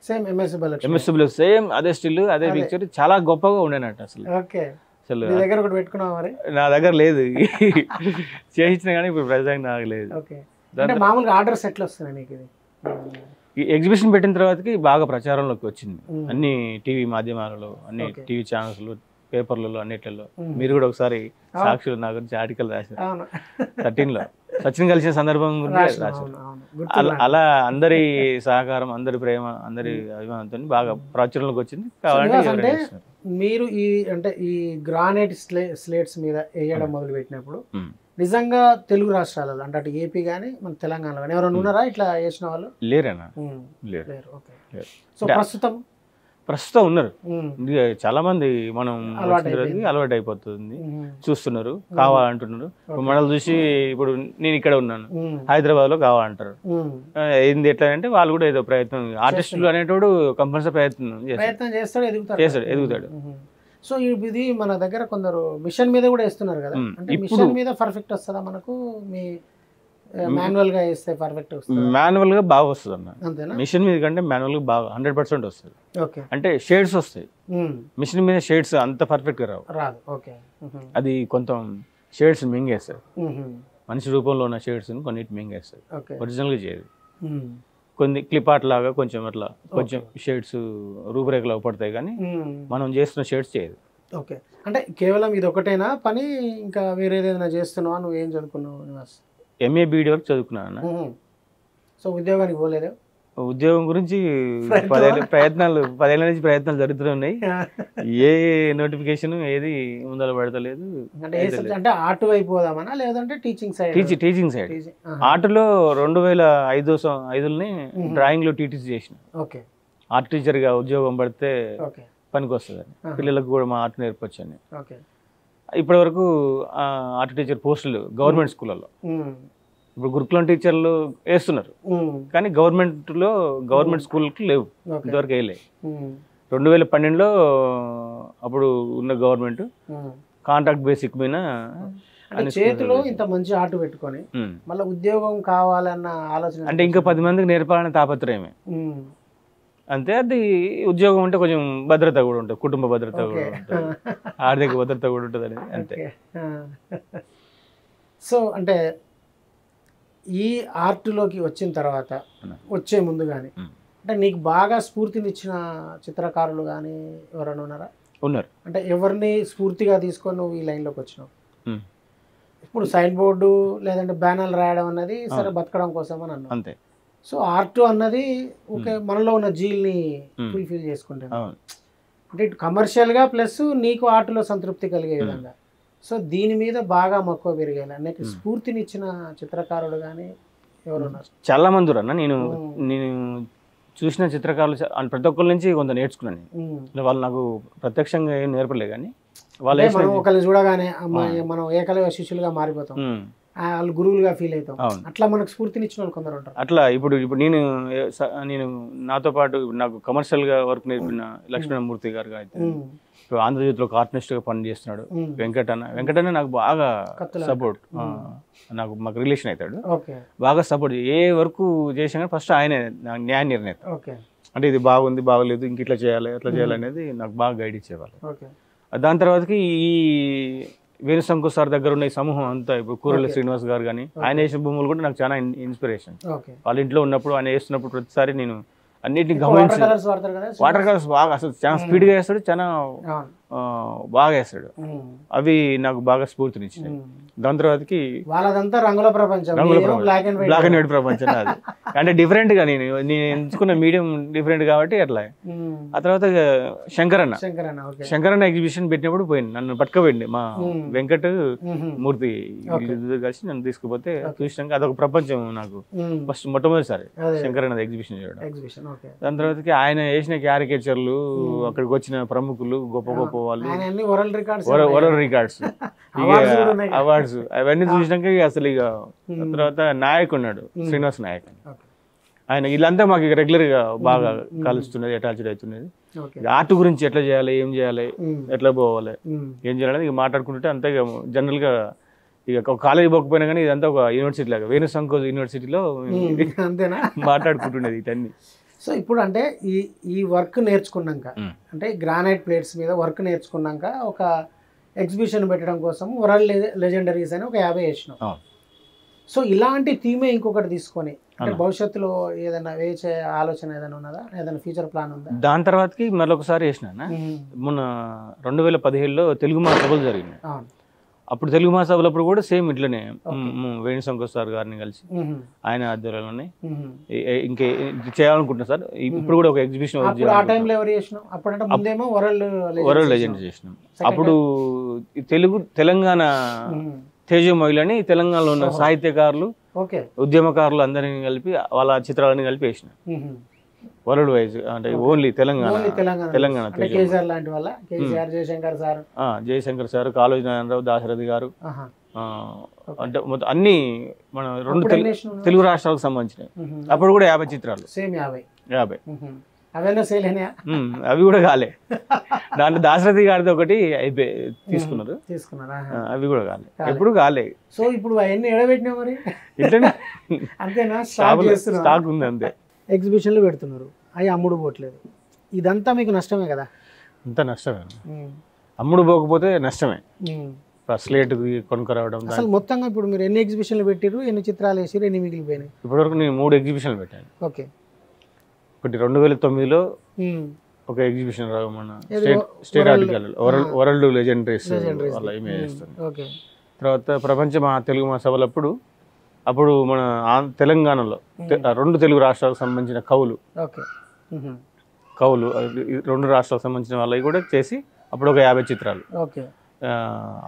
సేమ్ ఎంఎస్డబ్ల్యూ సేమ్ అదే స్టిల్ అదే పిక్చర్ చాలా గొప్పగా ఉండేనట్టు అసలు. ఓకే, అసలు నీ దగ్గర ఒకటి పెట్టుకున్నావా మరి? నా దగ్గర లేదు, చేయించిన కానీ ఇప్పుడు ప్రజెంట్ నాకు లేదు. ఓకే, అంటే మామూలుగా ఆర్డర్స్ ఎట్లా వస్తున్నాయి నీకు ఇది? ఈ ఎగ్జిబిషన్ పెట్టిన తర్వాతకి బాగా ప్రచారంలోకి వచ్చింది, అన్ని టీవీ మాధ్యమాలలో, అన్ని టీవీ ఛానల్స్లో, పేపర్లలో, అన్నిట్లలో. మీరు కూడా ఒకసారి సాక్షులు నా గురించి ఆర్టికల్ రాశారు 13లో, సచిన్ కలిసిన సందర్భం గురించి రాశారు. అలా అందరి సహకారం, అందరి ప్రేమ, అందరి అభిమానంతో బాగా ప్రాచుర్యంలోకి వచ్చింది. అంటే మీరు ఈ అంటే ఈ గ్రానైట్ స్లేట్స్ మీద వేయడం మొదలు పెట్టినప్పుడు నిజంగా తెలుగు రాష్ట్రాలలో అంటే అటు ఏపీ కానీ మన తెలంగాణలో కానీ ఎవరైనా ఉన్నారా ఇట్లా చేసిన వాళ్ళు? లేరన్నా, లేరు. ఓకే, సో ప్రస్తుతం ఉన్నారు చాలా మంది. మనం అలవాటు అయిపోతుంది, చూస్తున్నారు, కావాలంటున్నారు. మనల్ని చూసి ఇప్పుడు నేను ఇక్కడ ఉన్నాను, హైదరాబాద్ లో కావాలంటారు. ఏంది ఎట్లా అంటే వాళ్ళు కూడా ఏదో ప్రయత్నం, ఆర్టిస్టులు అనేటోడు కంపల్సరీ ప్రయత్నం చేస్తాడు, ఎదుగుతాడు. సో ఇది మన దగ్గర కొందరు మిషన్ మీద కూడా వేస్తున్నారు కదా, అంటే మిషన్ మీద పర్ఫెక్ట్ వస్తుందా మనకు? మీ మాన్యువల్ గా వేస్తే పర్ఫెక్ట్ వస్తుంది? మాన్యువల్ గా బాగా వస్తుంది అన్న, మిషన్ మీద కంటే మాన్యువల్ గా బాగా 100% వస్తుంది. అంటే షేడ్స్ వస్తాయి, మిషన్ మీద షేడ్స్ అంత పర్ఫెక్ట్ గా రాదు. అది కొంచెం షేడ్స్ మింగేస్తారు, మనిషి రూపంలో ఉన్న షేడ్స్ కొన్నిటి మింగేస్తారు, ఒరిజినల్ గా చేయదు. కొన్ని క్లిప్ ఆర్ట్ లాగా కొంచెం అట్లా కొంచెం షేడ్స్ రూపురేఖలు పడతాయి, కానీ మనం చేస్తున్న షేడ్స్ చేయదు. ఓకే, అంటే కేవలం ఇది ఒకటేనా పని, ఇంకా వేరే ఏదైనా చేస్తున్నావా? నువ్వు ఏం చదువుకున్నావు? ఎంఏ బీఈడి వరకు చదువుకున్నాను. సో ఉద్యోగానికి పోలేదు? ఉద్యోగం గురించి 10 ఏళ్ళ నుంచి ప్రయత్నాలు జరుగుతూనే ఉన్నాయి. ఏ నోటిఫికేషన్ ఏది ముందర పడతలేదు. అంటే ఆర్ట్ వైపు పోదామనా లేదంటే టీచింగ్ సైడ్? Teaching side. ఆర్ట్లో 2005లోనే డ్రాయింగ్ లో టీటీసీ చేసిన. ఓకే, ఆర్ట్ టీచర్ గా ఉద్యోగం పడితే పనికి వస్తుంది, పిల్లలకు కూడా మా ఆర్ట్ నేర్పొచ్చు అని. ఇప్పటి వరకు ఆర్ట్ టీచర్ పోస్టులు గవర్నమెంట్ స్కూళ్ళలో, ఇప్పుడు గురుకులం టీచర్లు వేస్తున్నారు, కానీ గవర్నమెంట్ స్కూల్కి లేవు, ఇంతవరకు వేయలే. 2012లో అప్పుడు ఉన్న గవర్నమెంట్ కాంట్రాక్ట్ బేసిక్ మీద చేతిలో ఇంత మంచి ఆర్ట్ పెట్టుకొని మళ్ళీ ఉద్యోగం కావాలన్న ఆలోచన, అంటే ఇంకా 10 మందికి నేర్పాలనే తాపత్రయమే అంతే. అది ఉద్యోగం ఉంటే కొంచెం భద్రత కూడా ఉంటుంది, కుటుంబ భద్రత కూడా ఉంటుంది, ఆర్థిక భద్రత కూడా ఉంటుంది అనేది అంతే. సో అంటే ఈ ఆర్ట్లోకి వచ్చిన తర్వాత వచ్చే ముందు కానీ అంటే నీకు బాగా స్ఫూర్తినిచ్చిన చిత్రకారులు కానీ ఎవరైనా ఉన్నారా? ఉన్నారు. అంటే ఎవరిని స్ఫూర్తిగా తీసుకొని నువ్వు ఈ లైన్లోకి వచ్చినావు? ఇప్పుడు సైన్ బోర్డు లేదంటే బ్యానర్లు రాయడం అన్నది సరే బతకడం కోసం అని అన్నావు అంతే. సో ఆర్ట్ అన్నది ఒక మనలో ఉన్న జీల్ని ఫుల్ఫిల్ చేసుకుంటాను, అంటే ఇటు కమర్షియల్గా ప్లస్ నీకు ఆర్ట్లో సంతృప్తి కలిగే విధంగా. సో దీని మీద బాగా మక్కువ పెరిగేలా నీకు స్ఫూర్తినిచ్చిన చిత్రకారుడు కానీ ఎవరున్నారు? చాలా మంది అన్న. నేను చూసిన చిత్రకారులు ప్రతి ఒక్కరి నుంచి కొంత నేర్చుకున్నాను. వాళ్ళు నాకు ప్రత్యక్షంగా ఏం నేర్పలే, కానీ వాళ్ళు ఒకరిని చూడగానే మనం ఏకలవ్య శిష్యులుగా మారిపోతాం, వాళ్ళు గురువులుగా ఫీల్ అవుతాం. అట్లా మనకు స్ఫూర్తినిచ్చిన వాళ్ళు కొందరు ఉంటారు. అట్లా ఇప్పుడు నేను నాతో పాటు నాకు కమర్షియల్ గా వర్క్ నేర్పిన లక్ష్మణమూర్తి గారు అయితే ఇప్పుడు ఆంధ్రజ్యోతిలో ఒక ఆర్టిస్ట్ గా పని చేస్తున్నాడు. వెంకటన్న నాకు బాగా సపోర్ట్, మాకు రిలేషన్ అవుతాడు, బాగా సపోర్ట్. ఏ వర్క్ చేసినా కానీ ఫస్ట్ ఆయనే న్యాయ నిర్ణేత. అంటే ఇది బాగుంది, బాగలేదు, ఇంక ఇట్లా చేయాలి, అట్లా చేయాలి అనేది నాకు బాగా గైడ్ ఇచ్చేవాళ్ళు. దాని తర్వాతకి ఈ వేణుశంకర్ సార్ దగ్గర ఉన్న ఈ సమూహం అంతా, ఇప్పుడు కూరల శ్రీనివాస్ గారు కానీ ఆయన వేసిన భూములు కూడా నాకు చాలా ఇన్స్పిరేషన్. వాళ్ళ ఇంట్లో ఉన్నప్పుడు ఆయన వేస్తున్నప్పుడు ప్రతిసారి నేను అన్నిటిని గమనించి, వాటర్ కలర్స్ బాగా అసలు చాలా స్పీడ్గా వేస్తాడు, చాలా బాగా వేస్తాడు. అవి నాకు బాగా స్ఫూర్తినిచ్చినాయి. దాని తర్వాతకి వాళ్ళదంతా రంగుల ప్రపంచం, బ్లాక్ అండ్ వైట్ ప్రపంచం. అది అంటే డిఫరెంట్ గా నేను ఎంచుకున్న మీడియం డిఫరెంట్ కాబట్టి అట్లా. ఆ తర్వాత శంకరన్న ఎగ్జిబిషన్ పెట్టినప్పుడు పోయింది, నన్ను పట్టుకోపోయింది మా వెంకట మూర్తి కలిసి నన్ను తీసుకుపోతే చూసినాక అదొక ప్రపంచం నాకు. ఫస్ట్ మొట్టమొదటిసారి శంకరన్న ఎగ్జిబిషన్ చేయడం. దాని తర్వాతకి ఆయన వేసిన క్యారికేచర్లు, అక్కడికి వచ్చిన ప్రముఖులు, గొప్ప గొప్ప వాళ్ళు, వరల్డ్ రికార్డ్స్, అవార్డ్స్ అవన్నీ చూసినాక అసలు ఇక తర్వాత నాయక్ ఉన్నాడు, శ్రీనివాస్ నాయక్ అని. ఆయన వీళ్ళంతా మాకు రెగ్యులర్ గా బాగా కలుస్తున్నది, అటాచ్డ్ అవుతున్నది. ఆర్ట్ గురించి ఎట్లా చేయాలి, ఏం చేయాలి, ఎట్లా పోవాలి, ఏం చేయాలని ఇక మాట్లాడుకుంటుంటే అంతే. ఇక జనరల్ గా ఇక కాలేజీ పోకపోయినా కానీ ఇదంతా ఒక యూనివర్సిటీ లాగా, వేణుశంకర్ యూనివర్సిటీలో మాట్లాడుకుంటున్నది ఇవన్నీ. సో ఇప్పుడు అంటే ఈ వర్క్ నేర్చుకున్నాక అంటే గ్రానైట్ ప్లేట్స్ మీద వర్క్ నేర్చుకున్నాక ఒక ఎగ్జిబిషన్ పెట్టడం కోసం వరల్డ్ లెజెండరీస్ అని ఒక 50 వేసినాం. సో ఇలాంటి థీమే ఇంకొకటి తీసుకొని అంటే భవిష్యత్తులో ఏదైనా వేసే ఆలోచన ఏదైనా ఉన్నదా, ఏదైనా ఫ్యూచర్ ప్లాన్ ఉందా? దాని తర్వాతకి మరొకసారి వేసిన మొన్న 2017లో తెలుగు మహాసభలు జరిగినాయి. అప్పుడు తెలుగు మహాసభలప్పుడు కూడా సేమ్ ఇట్లనే వేణుశంకర్ సార్ గారిని కలిసి ఆయన ఆధ్వర్యంలోనే ఇంకే చేయాలనుకుంటున్నా సార్. ఇప్పుడు కూడా ఒక ఎగ్జిబిషన్ వరల్డ్ లెజెండ్ చేసినాం. అప్పుడు తెలంగాణ తేజమయులని తెలంగాణలో ఉన్న సాహిత్యకారులు ఉద్యమకారులు అందరినీ కలిపి వాళ్ళ చిత్రాలని కలిపి వేసిన వరల్డ్ వైజ్ అంటే ఓన్లీ తెలంగాణ జయశంకర్ సార్, కాళోజీ నారాయణరావు, దాశరథి గారు, అంటే మొత్తం అన్ని మన 2 తెలుగు రాష్ట్రాలకు సంబంధించినవి. అప్పుడు కూడా 50 చిత్రాలు 50 అవి కూడా కాలే. దాంట్లో దాశరథి గారిది ఒకటి అయిపోయి తీసుకున్నారు, అవి కూడా కాలే, ఎప్పుడు కాలే. సో ఇప్పుడు అవన్నీ ఎడబెట్టినా మరి ఇట్లనే అంతేనా? స్టాక్ ఉంది అంతే. ఎగ్జిబిషన్లు పెడుతున్నారు, అవి అమ్ముడు పోవట్లేదు, ఇదంతా మీకు నష్టమే కదా? అంతా నష్టమే, అమ్ముడు పోకపోతే నష్టమే. స్లేట్ కొనుక్కరావడం అసలు మొత్తంగా ఇప్పుడు మీరు ఎన్ని ఎగ్జిబిషన్లు పెట్టారు, ఎన్ని చిత్రాలు వేసారు, ఎన్ని మిగిలిపోయినాయి? ఇప్పటివరకు నేను 3 ఎగ్జిబిషన్లు పెట్టాను. ఓకే. ఒకటి 2009లో ఒక ఎగ్జిబిషన్ మన state art gallery world legendaries వాళ్ళ ఇమేజ్ చేస్తుంది. తర్వాత ప్రపంచ తెలుగు మహాసభలప్పుడు అప్పుడు మన తెలంగాణలో 2 తెలుగు రాష్ట్రాలకు సంబంధించిన కవులు 2 రాష్ట్రాలకు సంబంధించిన వాళ్ళవి కూడా చేసి అప్పుడు ఒక 50 చిత్రాలు.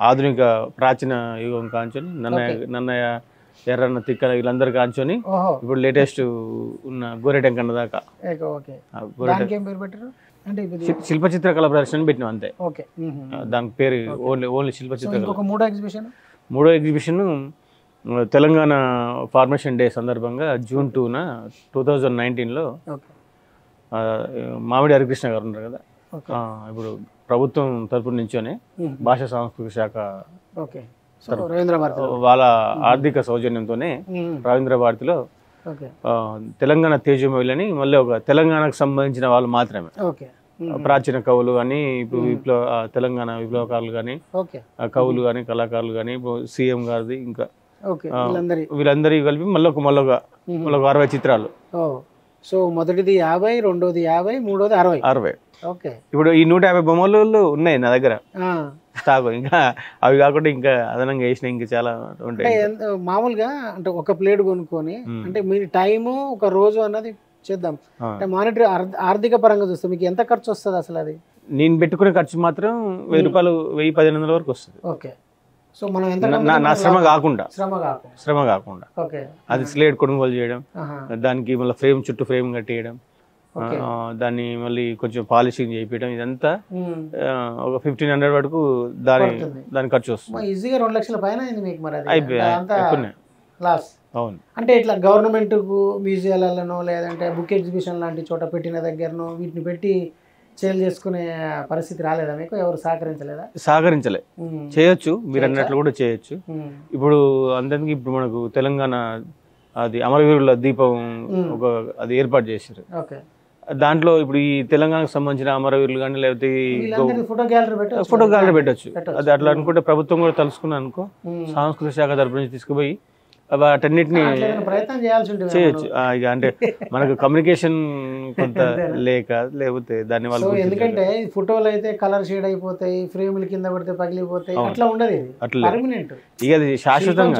ఆధునిక ప్రాచీన యుగం కాంచొని నన్నయ్య ఎర్రన్న తిక్కన వీళ్ళందరూ కాంచొని ఇప్పుడు లేటెస్ట్ ఉన్న గోరెటెంకన్న దాకా శిల్ప చిత్రకళ ప్రదర్శన పెట్టినాం అంతే. దానికి పేరు ఓన్లీ శిల్ప చిత్రకళ. మూడో ఎగ్జిబిషన్ తెలంగాణ ఫార్మేషన్ డే సందర్భంగా జూన్ 2న 2019లో మామిడి హరికృష్ణ గారు ఉన్నారు కదా, ఇప్పుడు ప్రభుత్వం తరపు నుంచోనే భాషా సాంస్కృతిక శాఖ వాళ్ళ ఆర్థిక సౌజన్యంతోనే రవీంద్ర భారతిలో తెలంగాణ తేజమయులని మళ్ళీ ఒక తెలంగాణకు సంబంధించిన వాళ్ళు మాత్రమే, ప్రాచీన కవులు కానీ ఇప్పుడు తెలంగాణ విప్లవకారులు కానీ కవులు కానీ కళాకారులు కానీ సీఎం గారిది ఇంకా వీళ్ళందరికీ కలిపి మళ్ళీ ఒక 60 చిత్రాలు. సో మొదటిది 50, రెండోది 50, మూడోది 60. ఇప్పుడు ఈ 150 బొమ్మలు ఉన్నాయి నా దగ్గర స్టాక్. ఇంకా అవి కాకుండా ఇంకా అదనంగా వేసిన ఇంకా చాలా ఉంటాయి. మామూలుగా అంటే ఒక ప్లేట్ కొనుక్కొని అంటే మీ టైము ఒక రోజు అన్నది చేద్దాం అంటే మానిటరీ ఆర్థిక పరంగా చూస్తే మీకు ఎంత ఖర్చు వస్తుంది అసలు? అది నేను పెట్టుకునే ఖర్చు మాత్రం 1000 రూపాయలు 1000-1500 వరకు వస్తుంది. ఓకే. సో మనం ఎంత నా శ్రమ కాకుండా అది స్లేట్ కొనుగోలు చేయడం, దానికి మళ్ళీ ఫ్రేమ్ చుట్టూ ఫ్రేమ్ కట్టేయడం, దాన్ని మళ్ళీ కొంచెం పాలిషింగ్ చేయించడం, ఇదంతా ఒక 1500 వరకు దాని ఖర్చు వస్తుంది. ఈజీగా 2 లక్షల పైన అయిపోయాయి. అవును. అంటే ఇట్లా గవర్నమెంట్ మ్యూజియాలలోనో లేదంటే బుక్ ఎగ్జిబిషన్ లాంటి చోట పెట్టిన దగ్గరనో వీటిని పెట్టి సేల్ చేసుకునే పరిస్థితి రాలేదా మీకు? ఎవరు సహకరించలేదా? సహకరించలే. చేయొచ్చు, మీరు అన్నట్లు కూడా చేయొచ్చు. ఇప్పుడు అందరికి ఇప్పుడు మనకు తెలంగాణ అది అమరవీరుల దీపం అది ఏర్పాటు చేశారు. దాంట్లో ఇప్పుడు ఈ తెలంగాణకు సంబంధించిన అమరవీరులు కానీ లేకపోతే ఫోటో గ్యాలరీ పెట్టచ్చు. అది అట్లా అనుకుంటే ప్రభుత్వం కూడా తలుసుకున్నా అనుకో, సాంస్కృతిక శాఖ తరపు నుంచి తీసుకుపోయి వాటన్నిటిని చేయొచ్చు. ఇక అంటే మనకు కమ్యూనికేషన్ కొంత లేకపోతే దాని వల్ల, ఎందుకంటే ఫోటోలు అయితే కలర్ షేడ్ అయిపోతాయి, ఫ్రేముల కింద పడితే పగిలిపోతాయి, అట్లా ఉండదు. అట్లా ఇక అది శాశ్వతంగా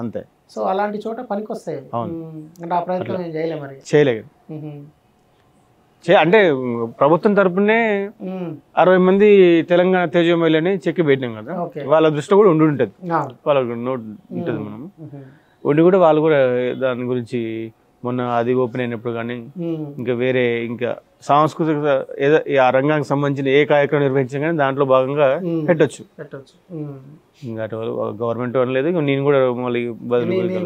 అంతే. సో అలాంటి చోట పనికొస్తాయి. అంటే ఆ ప్రయత్నం చేయలేదు. అంటే ప్రభుత్వం తరపునే 60 మంది తెలంగాణ తేజమయులని చెక్కి పెట్టినాం కదా, వాళ్ళ దృష్టి కూడా ఉండి ఉంటుంది, వాళ్ళకి నోట్ ఉంటుంది. మనం ఉండి కూడా వాళ్ళు కూడా దాని గురించి మొన్న అది ఓపెన్ అయినప్పుడు కానీ ఇంకా వేరే ఇంకా సాంస్కృతిక ఆ రంగానికి సంబంధించిన ఏ కార్యక్రమం నిర్వహించినా కానీ దాంట్లో భాగంగా పెట్టొచ్చు. ఇంకా అటు గవర్నమెంట్ అనలేదు, నేను కూడా మళ్ళీ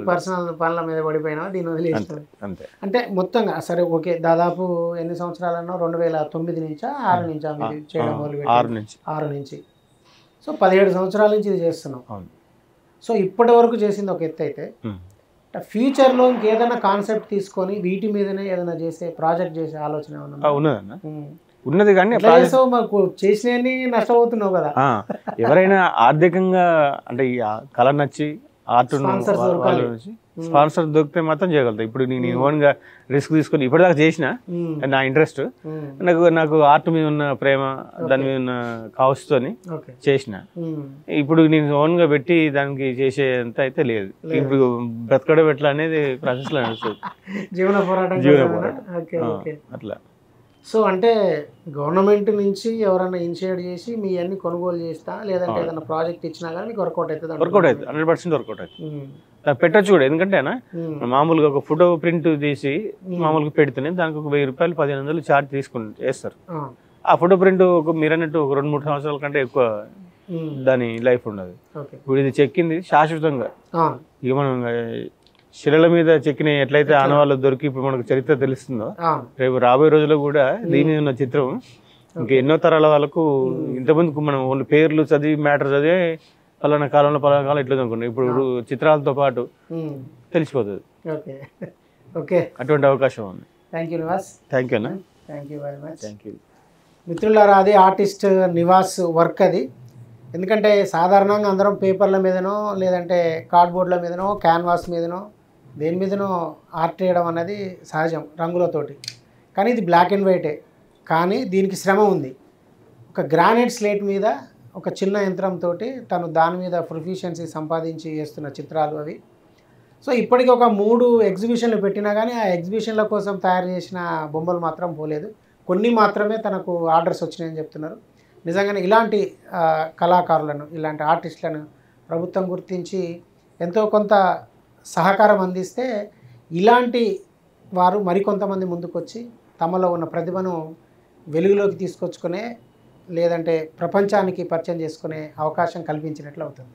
పర్సనల్ పనుల మీద పడిపోయినా దీని వదిలేస్తాను అంతే. అంటే మొత్తంగా సరే ఓకే, దాదాపు ఎన్ని సంవత్సరాలన్నా 2009 నుంచా 6 నుంచా మీరు చేయడం మొదలుపెట్టారు? 6 నుంచి. సో 17 సంవత్సరాల నుంచి ఇది చేస్తున్నాం. సో ఇప్పటి వరకు చేసింది ఒక ఎత్తు అయితే ఫ్యూచర్లో ఇంకేదైనా కాన్సెప్ట్ తీసుకొని వీటి మీదనే ఏదైనా చేసే ప్రాజెక్ట్ చేసే ఆలోచన ఏమన్నా ఉన్నదన్న ఉన్నది కానీ మాకు చేసినవి నష్టపోతున్నావు కదా. ఎవరైనా ఆర్థికంగా అంటే ఈ కళ నచ్చి ఆర్ట్ స్పాన్సర్ దొరికితే మాత్రం చేయగలుగుతా. ఇప్పుడు నేను ఓన్ గా రిస్క్ తీసుకొని ఇప్పటిదాకా చేసిన నా ఇంట్రెస్ట్ నాకు ఆర్ట్ మీద ఉన్న ప్రేమ దాని మీద ఉన్న కావస్తోని చేసిన. ఇప్పుడు నేను ఓన్ గా పెట్టి దానికి చేసేంత అయితే లేదు. ఇప్పుడు బ్రతకడం ఎట్లా అనేది ప్రాసెస్ లో నడుస్తుంది, జీవన పోరాటం అట్లా. సో అంటే గవర్నమెంట్ నుంచి ఎవరైనా ఇనిషియేట్ చేసి మీ అన్ని కొనుగోలు చేస్తా లేదంటే ఏదైనా ప్రాజెక్ట్ ఇచ్చినా కానీ మీకు వర్కౌట్ అవుతుంది? 100% వర్కౌట్ అవుతుంది. పెట్టచ్చు కూడా. ఎందుకంటే మామూలుగా ఒక ఫోటో ప్రింట్ తీసి మామూలుగా పెడితేనే దానికి ఒక 1000 రూపాయలు 1500 ఛార్జ్ తీసుకుని చేస్తారు. ఆ ఫోటో ప్రింట్ మీరు అన్నట్టు ఒక 2-3 సంవత్సరాల కంటే ఎక్కువ దాని లైఫ్ ఉండదు. ఇప్పుడు ఇది చెక్కింది శాశ్వతంగా. ఇక మనం శిలల మీద చెక్కిన ఎట్లయితే ఆనవాళ్ళు దొరికి ఇప్పుడు మనకు చరిత్ర తెలుస్తుందో, రేపు రాబోయే రోజుల్లో కూడా దీని మీద ఉన్న చిత్రం ఇంకా ఎన్నో తరాల వాళ్ళకు ఇంతకుముందు మనం ఓన్లీ పేర్లు చదివి మ్యాటర్ చదివి పలానా కాలంలో పలానా కాలం ఇట్లా అనుకున్నాం. ఇప్పుడు చిత్రాలతో పాటు తెలిసిపోతుంది. అటువంటి అవకాశం ఉంది. Thank you Nivas. Thank you అన్న. Thank you very much. Thank you మిత్రులారా, అది ఆర్టిస్ట్ నివాస్ వర్క్ అది. ఎందుకంటే సాధారణంగా అందరం పేపర్ల మీదనో లేదంటే కార్డ్బోర్డ్ల మీదనో క్యాన్వాస్ మీదనో దేని మీదనో ఆర్ట్ వేయడం అనేది సహజం రంగులతోటి. కానీ ఇది బ్లాక్ అండ్ వైటే, కానీ దీనికి శ్రమ ఉంది. ఒక గ్రానైట్ స్లేట్ మీద ఒక చిన్న యంత్రంతో తను దాని మీద ప్రొఫిషియన్సీ సంపాదించి చేస్తున్న చిత్రాలు అవి. సో ఇప్పటికీ ఒక 3 ఎగ్జిబిషన్లు పెట్టినా కానీ ఆ ఎగ్జిబిషన్ల కోసం తయారు చేసిన బొమ్మలు మాత్రం పోలేదు. కొన్ని మాత్రమే తనకు ఆర్డర్స్ వచ్చినాయని చెప్తున్నారు. నిజంగానే ఇలాంటి కళాకారులను, ఇలాంటి ఆర్టిస్టులను ప్రభుత్వం గుర్తించి ఎంతో కొంత సహకారం అందిస్తే ఇలాంటి వారు మరికొంతమంది ముందుకొచ్చి తమలో ఉన్న ప్రతిభను వెలుగులోకి తీసుకొచ్చుకునే లేదంటే ప్రపంచానికి పరిచయం చేసుకునే అవకాశం కల్పించినట్లు అవుతుంది.